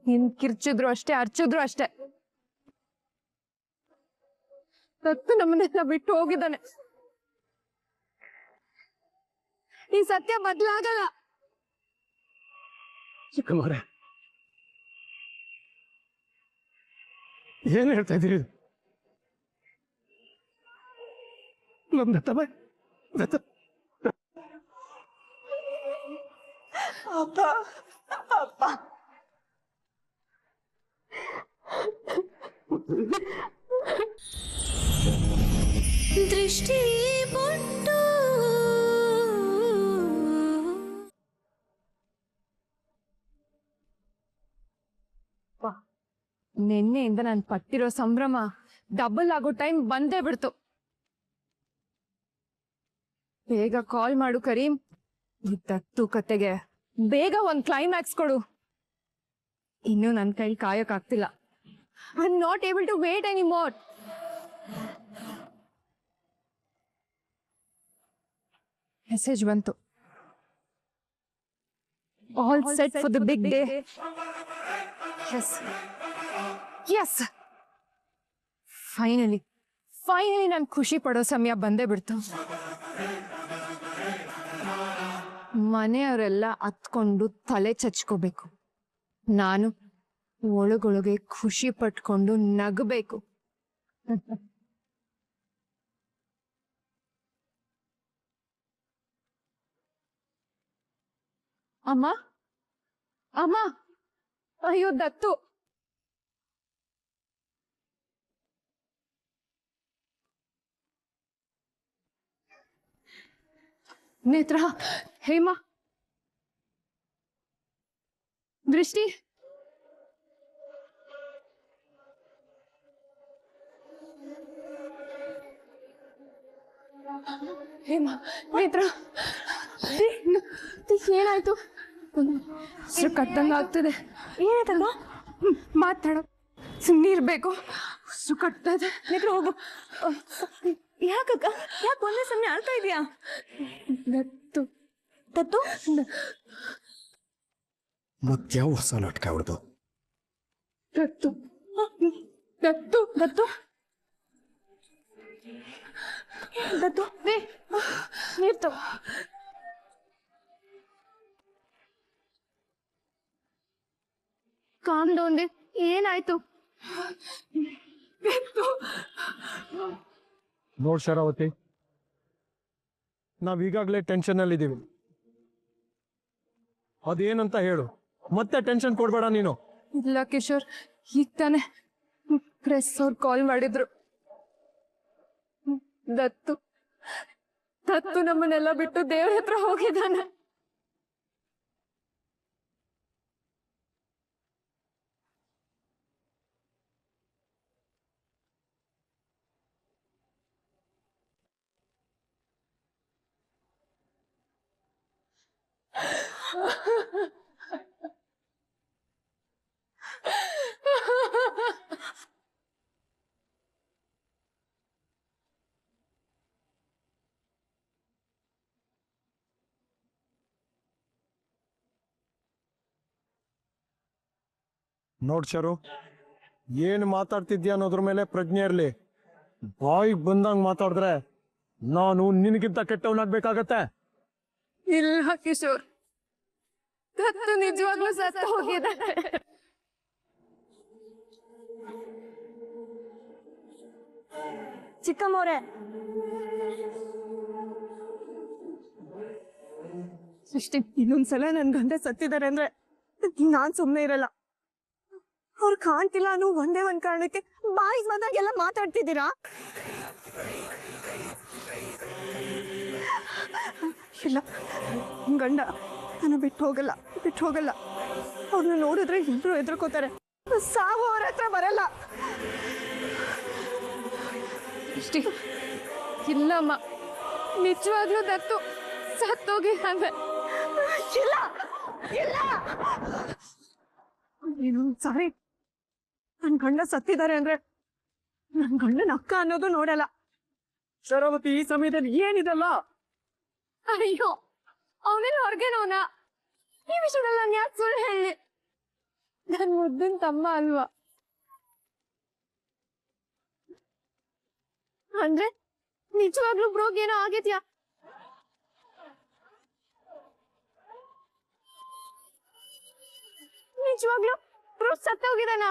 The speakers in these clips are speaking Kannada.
ನೀನ್ ಕಿರ್ಚಿದ್ರು ಅಷ್ಟೇ ಅರ್ಚಿದ್ರು ಅಷ್ಟೇ. ದತ್ತು ನಮ್ಮನ್ನೆಲ್ಲ ಬಿಟ್ಟು ಹೋಗಿದ್ದಾನೆ. ಈ ಸತ್ಯ ಬದಲಾಗಲ್ಲ. ಚಿಕ್ಕಮ್ಮವ್ರೆ, ಏನ್ ಹೇಳ್ತಾ ಇದ್ದೀರಿ? ನಮ್ ದತ್ತಮ್ಮ ದತ್ತ ಅಪ್ಪ ಅಪ್ಪ ದೃಷ್ಟಿ ಬೊಟ್ಟು ನಿನ್ನೆಯಿಂದ ನಾನು ಪಟ್ಟಿರೋ ಸಂಭ್ರಮ ಡಬಲ್ ಆಗೋ ಟೈಮ್ ಬಂದೇ ಬಿಡ್ತು. ಬೇಗ ಕಾಲ್ ಮಾಡು ಕರೀಂ. ಈ ದತ್ತು ಕತೆಗೆ ಬೇಗ ಒಂದ್ ಕ್ಲೈಮ್ಯಾಕ್ಸ್ ಕೊಡು. ಇನ್ನು ನನ್ನ ಕೈ ಕಾಯಕ್ಕಾಗ್ತಿಲ್ಲ. I am not able to wait any more. Message ಬಂತು. All set for the big day. Yes yes, finally ನಾನು ಖುಷಿ ಪಡೋ ಸಮಯ ಬಂದೇ ಬಿಡ್ತು. ಮನೆಯವರೆಲ್ಲ ಹತ್ಕೊಂಡು ತಲೆ ಚಚ್ಕೋಬೇಕು. ನಾನು ಒಳಗೊಳಗೆ ಖುಷಿ ಪಟ್ಕೊಂಡು ನಗಬೇಕು. ಅಮ್ಮ ಅಮ್ಮ, ಅಯ್ಯೋ ದತ್ತು. ನೇತ್ರ, ಹೇಮಾ, ದೃಷ್ಟಿ, ಹೇಮಾ, ನೇತ್ರ, ಏನಾಯ್ತು? ಕಟ್ಟಂಗ ಆಗ್ತದೆ. ಏನಾಯ್ತಲ್ವಾ? ಮಾತಾಡೋ ಸುಮ್ಮನೆ ಇರ್ಬೇಕು. ಕಟ್ಟದೆ. ನೇತ್ರ ಹೋಗು. ಯಾಕಕ್ಕ? ಯಾಕೆ ಒಂದೇ ಸಮಯ ಅಳ್ತಾ ಇದೀಯಾ? ದತ್ತು ದತ್ತು ಮತ್ಯಾವ ಹೊಸ ನಾಟಕ ಹೊಡೆದು? ದತ್ತು ದತ್ತು ದತ್ತು ದತ್ತು ನೀರ್ ತಗೋ. Calm down. ಏನಾಯ್ತು? ನೋಡ್ ಶರಾವತಿ, ನಾವೀಗಾಗಲೇ ಟೆನ್ಷನ್ ಅಲ್ಲಿ ಇದೀವಿ. ಅದೇನಂತ ಹೇಳು, ಮತ್ತೆ ಟೆನ್ಷನ್ ಕೊಡ್ಬೇಡ ನೀನು. ಇಲ್ಲ ಕಿಶೋರ್, ಈಗ ತಾನೆ ಪ್ರೆಸ್ ಅವ್ರು ಕಾಲ್ ಮಾಡಿದ್ರು. ದತ್ತು ದತ್ತು ನಮ್ಮನ್ನೆಲ್ಲ ಬಿಟ್ಟು ದೇವ್ರ ಹತ್ರ ಹೋಗಿದ್ದಾನೆ. ನೋಡ್ ಶರು, ಏನ್ ಮಾತಾಡ್ತಿದ್ಯಾ ಅನ್ನೋದ್ರ ಮೇಲೆ ಪ್ರಜ್ಞೆ ಇರ್ಲಿ. ಬಾಯಿಗೆ ಬಂದಂಗ್ ಮಾತಾಡಿದ್ರೆ ನಾನು ನಿನಗಿಂತ ಕೆಟ್ಟವನಾಗ್ಬೇಕಾಗತ್ತೆ. ಇಲ್ಲ ಕಿಶೋರ್, ದತ್ತು ನಿಜವಾಗ್ಲೂ ಸತ್ತು ಹೋಗಿದ್ದಾನೆ. ಚಿಕ್ಕಮ್ಮವ್ರೆ, ಸೃಷ್ಟಿ, ಇನ್ನೊಂದ್ಸಲ ನನ್ ಗಂಡ ಸತ್ತಿದ್ದಾರೆ ಅಂದ್ರೆ ನಾನ್ ಸುಮ್ನೆ ಇರಲ್ಲ. ಅವ್ರು ಕಾಣ್ತಿಲ್ಲ ಅನ್ನೋ ಒಂದೇ ಒಂದ್ ಕಾರಣಕ್ಕೆ ಬಾಯಿಗೆ ಬಂದಾಗೆಲ್ಲ ಮಾತಾಡ್ತಿದ್ದೀರಾ? ಇಲ್ಲ, ಗಂಡ ನನ್ನ ಬಿಟ್ಟು ಹೋಗಲ್ಲ. ಅವ್ರನ್ನ ನೋಡಿದ್ರೆ ಇಬ್ರು ಹೆದರ್ಕೋತಾರೆ. ಸಾವು ಅವ್ರ ಹತ್ರ ಬರಲ್ಲ. ಸೃಷ್ಟಿ, ಇಲ್ಲಮ್ಮ, ನಿಜವಾಗ್ಲೂ ದತ್ತು ಸತ್ತೋಗಿದ್ದಾನೆ. ಇಲ್ಲ ಇಲ್ಲ, ಸಾರಿ, ನನ್ ಗಂಡ ಸತ್ತಿದ್ದಾರೆ ಅಂದ್ರೆ ನನ್ ಗಂಡನ ಅಕ್ಕ ಅನ್ನೋದು ನೋಡಲ್ಲ. ಶರಾವತಿ, ಈ ಸಮಯದಲ್ಲಿ ಏನಿದೆಲ್ಲ? ಅಯ್ಯೋ, ಅವನೆಲ್ಲ ಹೊರಗೆನೋನ. ಈ ವಿಷಯದಲ್ಲಿ ನಾನು ಯಾಕೆ ಸುಳ್ಳು ಹೇಳಿ? ನನ್ ಮುದ್ದಿನ ತಮ್ಮ ಅಲ್ವಾ? ಅಂದ್ರೆ ನಿಜವಾಗ್ಲೂ ಬ್ರೋಗ್ ಏನೋ ಆಗಿದ್ಯಾ? ನಿಜವಾಗ್ಲೂ ಬ್ರೋ ಸತ್ತೋಗಿದಾನ?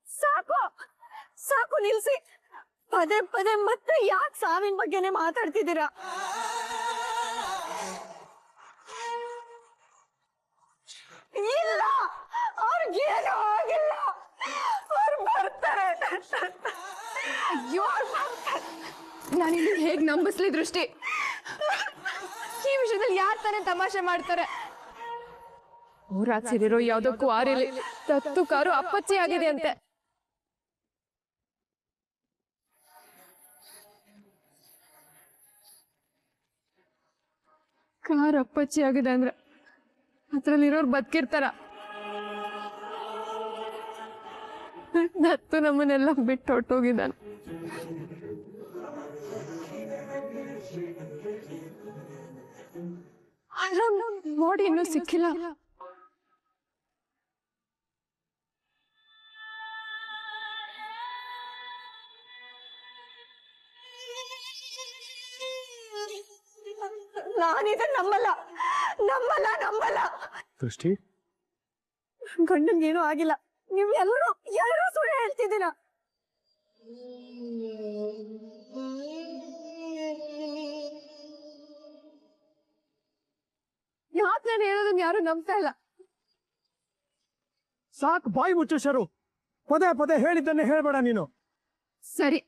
ಸಾಕು ಸಾಕು ನಿಲ್ಸಿ. ಪದೇ ಪದೇ ಮತ್ತೆ ಯಾಕೆ ಸಾವಿನ ಬಗ್ಗೆನೆ ಮಾತಾಡ್ತಿದ್ದೀರಾ? ಇಲ್ಲ, ಅವ್ರಿಗೇನು ಆಗಿಲ್ಲ. ಅವ್ರು ಬರ್ತಾರೆ. ನಾನಿಲ್ಲಿ ಹೇಗ್ ನಂಬಿಸ್ಲಿ ದೃಷ್ಟಿ? ಈ ವಿಷಯದಲ್ಲಿ ಯಾರ್ ತಾನೇ ತಮಾಷೆ ಮಾಡ್ತಾರೆ? ಊರಾಚೆರಿರೋ ಯಾವ್ದಕ್ಕೂ ಆರಿಲಿ ತತ್ತು ಕಾರು ಅಪ್ಪಚ್ಚಿ ಆಗಿದೆ ಅಂತೆ. ಕಾರ್ ಅಪ್ಪಚ್ಚಿ ಆಗಿದೆ ಅಂದ್ರೆ ಅದ್ರಲ್ಲಿರೋರು ಬದುಕಿರ್ತಾರ? ದತ್ತು ನಮ್ಮನ್ನೆಲ್ಲ ಬಿಟ್ಟು ಹೊಟ್ಟೋಗಿದ್ದಾನೆ. ನೋಡಿ ಇನ್ನೂ ಸಿಕ್ಕಿಲ್ಲ. ನಾನಿದನ್ನ ನಂಬಲ್ಲ ನಂಬಲ್ಲ ನಂಬಲ್ಲ. ದೃಷ್ಟಿ, ಗಂಡಂಗೇನು ಆಗಿಲ್ಲ. ನೀವು ಎಲ್ಲರೂ ಎಲ್ಲರೂ ಸುಳ್ಳು ಹೇಳ್ತಿದ್ದೀರಾ. ಯಾಕೆ ನಾನು ಹೇಳೋದನ್ನ ಯಾರು ನಂಬ್ತಾ ಇಲ್ಲ? ಸಾಕು, ಬಾಯಿ ಮುಚ್ಚು ಶರು. ಪದೇ ಪದೇ ಹೇಳಿದ್ದನ್ನೇ ಹೇಳ್ಬೇಡ ನೀನು. ಸರಿ,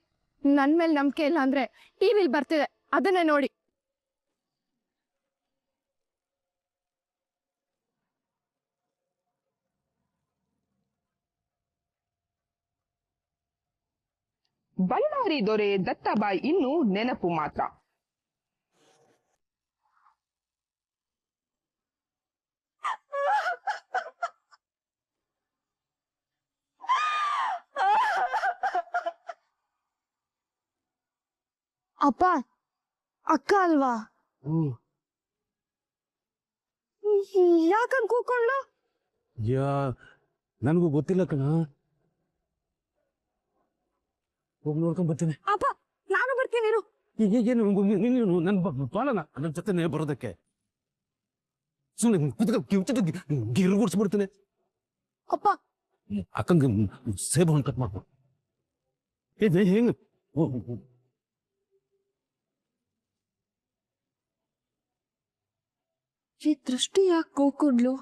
ನನ್ ಮೇಲೆ ನಂಬಿಕೆ ಇಲ್ಲ ಅಂದ್ರೆ ಟಿವಿಲ್ ಬರ್ತಿದೆ, ಅದನ್ನೇ ನೋಡಿ. ಬಳ್ಳಾರಿ ದೊರೆ ದತ್ತಾಬಾಯಿ ಇನ್ನು ನೆನಪು ಮಾತ್ರ. ಅಪ್ಪ, ಅಕ್ಕ ಅಲ್ವಾ? ಯಾಕಂದ್ ಕೂಕೊಂಡ್ಲು? ನನಗೂ ಗೊತ್ತಿಲ್ಲ ಕಣ. ಹೋಗಿ ನೋಡ್ಕೊಂಡ್ ಬರ್ತೀನಿ. ಅಪ್ಪ, ನಾನು ಬರ್ತೀನಿ. ಏನು ನನ್ನ ಬಾಳನ ನನ್ನ ಜೊತೆ ಬರೋದಕ್ಕೆ ಸುಮ್ಮನೆ ಗಿರ್ಗುಡ್ಸ್ಬಿಡ್ತೀನಿ. ಅಪ್ಪ, ಅಕ್ಕಂಗೆ ಸೇಬು ಹಣ್ಣು ಕಟ್ ಮಾಡ್ಬೋದು. ಇದು ಹೆಂಗ್ ಈ ದೃಷ್ಟಿ ಯಾಕೆ ಕೂಕೊಂಡ್ಲು?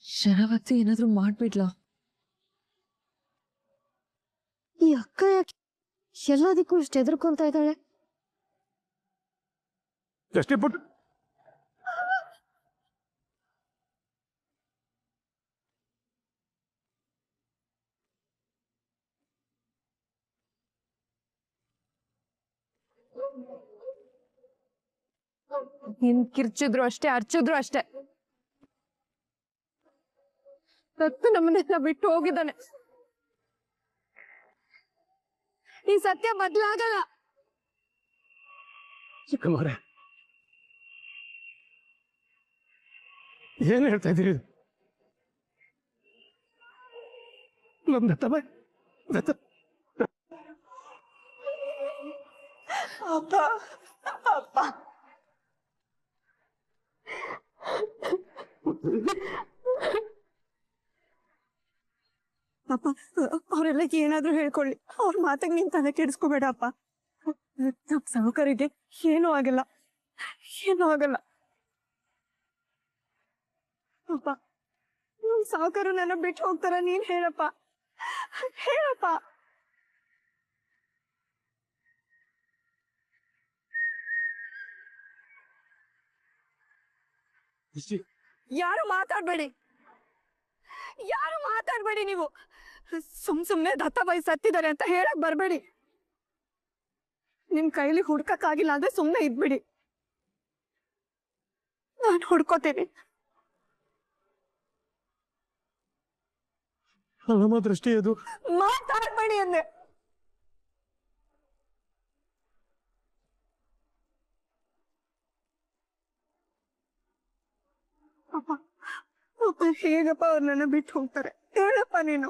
ಶರಾವತಿ ಏನಾದ್ರು ಮಾಡ್ಬಿಡ್ಲಾ? ಈ ಅಕ್ಕ ಯಾಕೆ ಎಲ್ಲದಕ್ಕೂ ಇಷ್ಟು ಹೆದರ್ಕೊಂತ ಇದ್ದಾಳೆ? ಎಷ್ಟೇ ಪುಟ್ಟು ನಿನ್ ಕಿರ್ಚಿದ್ರು ಅಷ್ಟೇ, ಅರ್ಚಿದ್ರು ಅಷ್ಟೇ. ದತ್ತು ನಮ್ಮನ್ನೆಲ್ಲ ಬಿಟ್ಟು ಹೋಗಿದ್ದಾನೆ. ಈ ಸತ್ಯ ಬದಲಾಗಲ್ಲ. ಚಿಕ್ಕಮ್ಮವ್ರೆ, ಏನು ಹೇಳ್ತಾ ಇದ್ದೀರಿ? ನಮ್ ದತ್ತ ಬಾಯ್ ದತ್ತ ಅಪ್ಪ, ಅಪ್ಪ, ಅಪ್ಪ, ಅವರೆಲ್ಲ ಏನಾದ್ರೂ ಹೇಳ್ಕೊಳ್ಳಿ, ಅವ್ರ ಮಾತಿಗೆ ನೀನ್ ತಲೆ ಕೆಡಿಸ್ಕೋಬೇಡ ಅಪ್ಪ. ನಮ್ ಸಾಹುಕಾರಿಗೆ ಏನೂ ಆಗಲ್ಲ, ಏನೂ ಆಗಲ್ಲ. ಅಪ್ಪ, ನಮ್ ಸಾಹುಕಾರು ನನ್ನ ಬಿಟ್ಟು ಹೋಗ್ತಾರ? ನೀನ್ ಹೇಳಪ್ಪ, ಹೇಳಪ್ಪ. ಯಾರು ಮಾತಾಡ್ಬೇಡಿ, ಯಾರು ಮಾತಾಡ್ಬೇಡಿ. ನೀವು ಸುಮ್ನೆ ದತ್ತಾಬಾಯಿ ಸತ್ತಿದ್ದಾರೆ ಅಂತ ಹೇಳಕ್ ಬರ್ಬೇಡಿ. ನಿಮ್ ಕೈಲಿ ಹುಡ್ಕಕ್ಕಾಗಿಲ್ಲ ಅಂದ್ರೆ ಸುಮ್ನೆ ಇದ್ಬಿಡಿ, ನಾನು ಹುಡ್ಕೋತೀನಿ. ಅಲ್ಲಮ್ಮ ದೃಷ್ಟಿ, ಅದು ಮಾತಾಡ್ಬೇಡಿ ಅಂದೆ. ಅಪ್ಪ ಅಪ್ಪ ಹೇಗಪ್ಪ ಅವ್ರು ನನ್ನ ಬಿಟ್ಟು ಹೋಗ್ತಾರೆ ಹೇಳಪ್ಪ ನೀನು.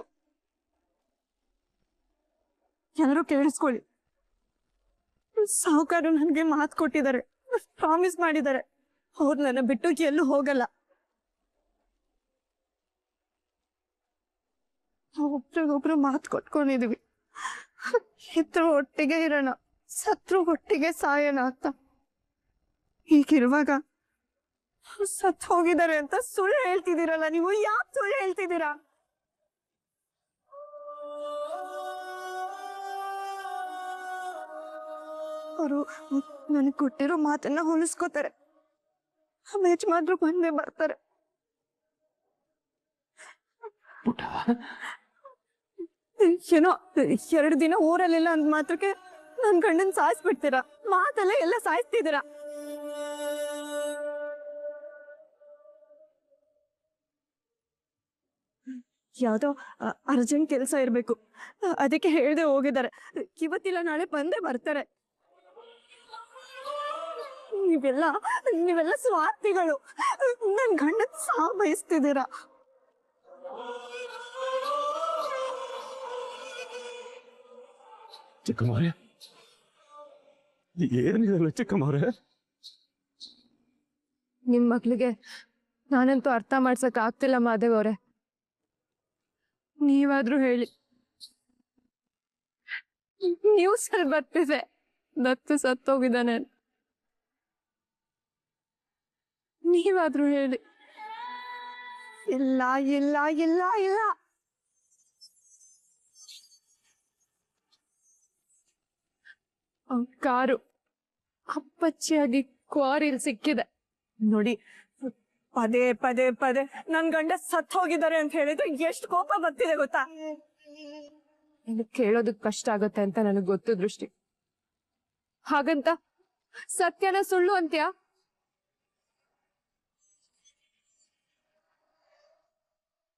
ಎಲ್ಲರೂ ಕೇಳಿಸ್ಕೊಳ್ಳಿ, ಸಾಹುಕಾರರು ನನಗೆ ಮಾತು ಕೊಟ್ಟಿದ್ದಾರೆ, ಪ್ರಾಮಿಸ್ ಮಾಡಿದ್ದಾರೆ, ಅವ್ರು ನನ್ನ ಬಿಟ್ಟು ಎಲ್ಲೂ ಹೋಗಲ್ಲ. ಒಬ್ರಿಗೊಬ್ರು ಮಾತು ಕೊಟ್ಕೊಂಡಿದೀವಿ, ಇದ್ರು ಒಟ್ಟಿಗೆ ಇರೋಣ, ಸತ್ರು ಒಟ್ಟಿಗೆ ಸಾಯೋಣ ಅಂತ. ಹೀಗಿರುವಾಗ ಸತ್ ಹೋಗಿದ್ದಾರೆ ಅಂತ ಸುಳ್ಳು ಹೇಳ್ತಿದ್ದೀರಲ್ಲ ನೀವು, ಯಾಕೆ ಸುಳ್ಳು ಹೇಳ್ತಿದ್ದೀರಾ? ಅವರು ನನಗೆ ಕೊಟ್ಟಿರೋ ಮಾತನ್ನ ಹೋಲಿಸ್ಕೋತಾರೆ, ಮ್ಯಾಚ್ ಮಾತ್ರ ಬಂದೇ ಬರ್ತಾರೆ. ಪುಟ್ಟ, ಏನೋ 2 ದಿನ ಊರಲ್ಲಿಲ್ಲ ಅಂದ್ ಮಾತ್ರಕ್ಕೆ ನನ್ ಗಂಡನ್ ಸಾಯಿಸ್ಬಿಡ್ತೀರಾ, ಮಾತಲ್ಲೇ ಎಲ್ಲ ಸಾಯಿಸ್ತಿದ್ದೀರಾ. ಯಾವ್ದೋ ಅರ್ಜೆಂಟ್ ಕೆಲಸ ಇರ್ಬೇಕು, ಅದಕ್ಕೆ ಹೇಳ್ದೆ ಹೋಗಿದ್ದಾರೆ. ಇವತ್ತಿಲ್ಲ ನಾಳೆ ಬಂದೇ ಬರ್ತಾರೆ. ನೀವೆಲ್ಲ ಸ್ವಾರ್ಥಿಗಳು, ನನ್ ಗಂಡನ್ ಸಾವು ಬಯಸ್ತಿದ್ದೀರಾ. ಚಿಕ್ಕಮ್ಮವ್ರೆ, ಏನಿದೆಲ್ಲ ಚಿಕ್ಕಮ್ಮವ್ರೆ? ನಿಮ್ ಮಕ್ಳಿಗೆ ನಾನಂತೂ ಅರ್ಥ ಮಾಡ್ಸಕ್ ಆಗ್ತಿಲ್ಲ ಮಾದೇವ್ ಅವ್ರೆ. ನೀವಾದ್ರೂ ಹೇಳಿ. ನ್ಯೂಸ್ ಅಲ್ಲಿ ಬರ್ತಿದೆ ದತ್ತು ಸತ್ತೋಗಿದ್ದಾನೆ. ನೀವಾದ್ರೂ ಹೇಳಿ. ಇಲ್ಲ ಇಲ್ಲ ಇಲ್ಲ ಇಲ್ಲ, ಕಾರು ಅಪ್ಪಚ್ಚಿಯಾಗಿ ಕ್ವಾರಿಲ್ ಸಿಕ್ಕಿದೆ ನೋಡಿ. ಪದೇ ಪದೇ ಪದೇ ನನ್ ಗಂಡ ಸತ್ ಹೋಗಿದ್ದಾರೆ ಅಂತ ಹೇಳಿದ್ರೆ ಎಷ್ಟು ಕೋಪ ಬರ್ತಿದೆ ಗೊತ್ತಾ? ನಿನಗ್ ಕೇಳೋದಕ್ ಕಷ್ಟ ಆಗತ್ತೆ ಅಂತ ನನಗ್ ಗೊತ್ತು ದೃಷ್ಟಿ. ಹಾಗಂತ ಸತ್ಯನ ಸುಳ್ಳು ಅಂತ್ಯಾ?